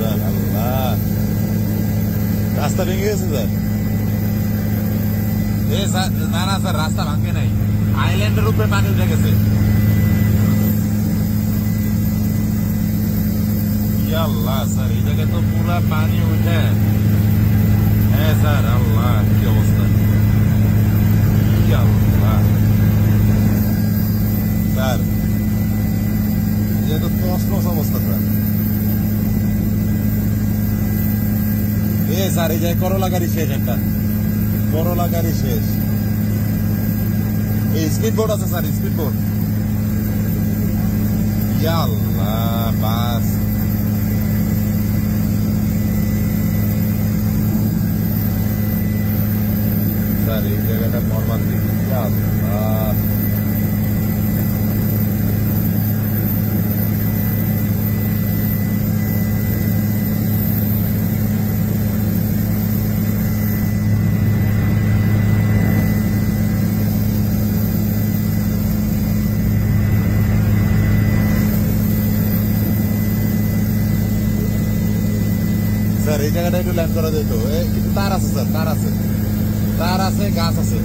Sir, আল্লাহ, রাস্তা ভেঙে গেছে স্যার। না না স্যার, রাস্তা ভাঙে নাই, আইল্যান্ডের উপরে পানি উঠে গেছে। আল্লাহ স্যার, এই জায়গায় তো পুরা পানি উঠে। হ্যাঁ স্যার, আল্লাহ কি অবস্থা, কি আল্লাহ স্যার, যেহেতু তছনছ অবস্থা স্যার। স্যার, এই জায়গায় করলা গাড়ি শেষ, একটা করলা গাড়ি শেষ। এই স্পিড বোর্ড আছে স্যার, স্পিড বোর্ড। আল্লাহ, বাস স্যার, এই জায়গাটা মর্মান্তিক। আল্লাহ, স্যার, এই জায়গাটা একটু ল্যান্ড করা যেত, কিন্তু তার আছে স্যার, তার আছে, গাছ আছে।